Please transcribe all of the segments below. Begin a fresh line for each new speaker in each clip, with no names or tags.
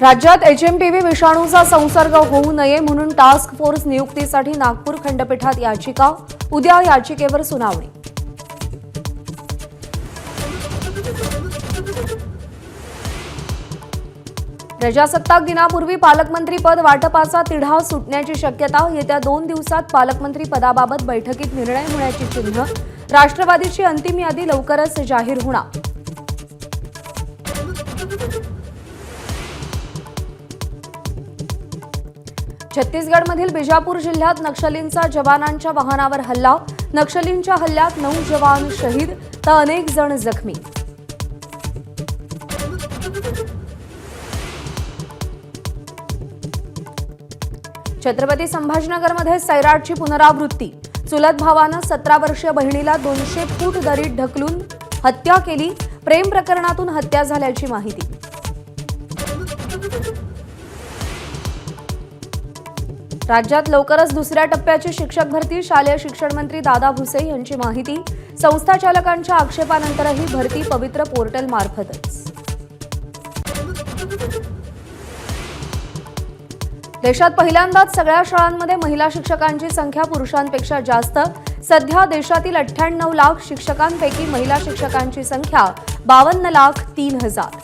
राज्यात एचएमपीव्ही विषाणूचा संसर्ग होऊ नये म्हणून टास्क फोर्स नियुक्तीसाठी नागपूर खंडपीठात याचिका, उद्या याचिकेवर सुनावणी। प्रजासत्ताक दिनापूर्वी पालकमंत्री पद वाटपाचा तिढा सुटण्याची शक्यता, येत्या 2 दिवसात पालकमंत्री पदाबाबत बैठकीत निर्णय होण्याची चिन्ह। राष्ट्रवादीची अंतिम यादी लवकरच जाहीर होणार। छत्तीसगडमधील बिजापूर जिल्ह्यात नक्षलींचा जवानांच्या वाहनावर हल्ला, नक्षलींच्या हल्ल्यात 9 जवान शहीद तर अनेक जण जखमी। छत्रपती संभाजीनगरमध्ये सैराटची पुनरावृत्ती, चुलत भावानं 17 वर्षीय बहिणीला 200 फूट दरीत ढकलून हत्या केली, प्रेम प्रकरणातून हत्या झाल्याची माहिती। राज्यात लवकरच दुसऱ्या टप्प्याची शिक्षक भरती, शालेय शिक्षण मंत्री दादा भुसे यांची माहिती। संस्था चालकांच्या आक्षेपानंतरही भरती पवित्र पोर्टल मार्फतच। देशात पहिल्यांदाच सगळ्या शाळांमध्ये महिला शिक्षकांची संख्या पुरुषांपेक्षा जास्त। सध्या देशातील 98 लाख शिक्षकांपैकी महिला शिक्षकांची संख्या 52,03,000।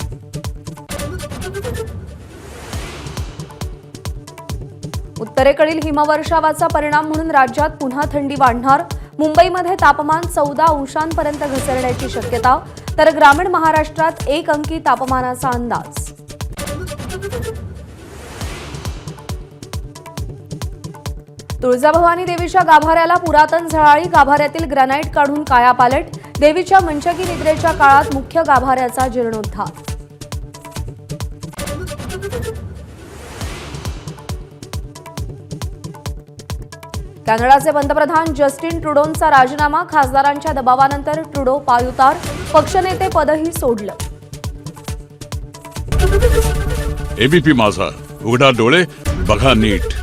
उत्तरेकडील हिमवर्षावाचा परिणाम म्हणून राज्यात पुन्हा थंडी वाढणार। मुंबईमध्ये तापमान 14 अंशांपर्यंत घसरण्याची शक्यता, तर ग्रामीण महाराष्ट्रात 1 अंकी तापमानाचा अंदाज। तुळजाभवानी देवीच्या गाभाऱ्याला पुरातन झळाळी, गाभाऱ्यातील ग्रॅनाइट काढून कायापालट। देवीच्या मंचकी निद्रेच्या काळात मुख्य गाभाऱ्याचा जीर्णोद्धार। कॅनडाचे पंतप्रधान जस्टिन ट्रुडोंचा राजीनामा, खासदारांच्या दबावानंतर ट्रुडो पायउतार, पक्षनेते पदही सोडलं।
एबीपी माझा, उघडा डोळे बघा नीट।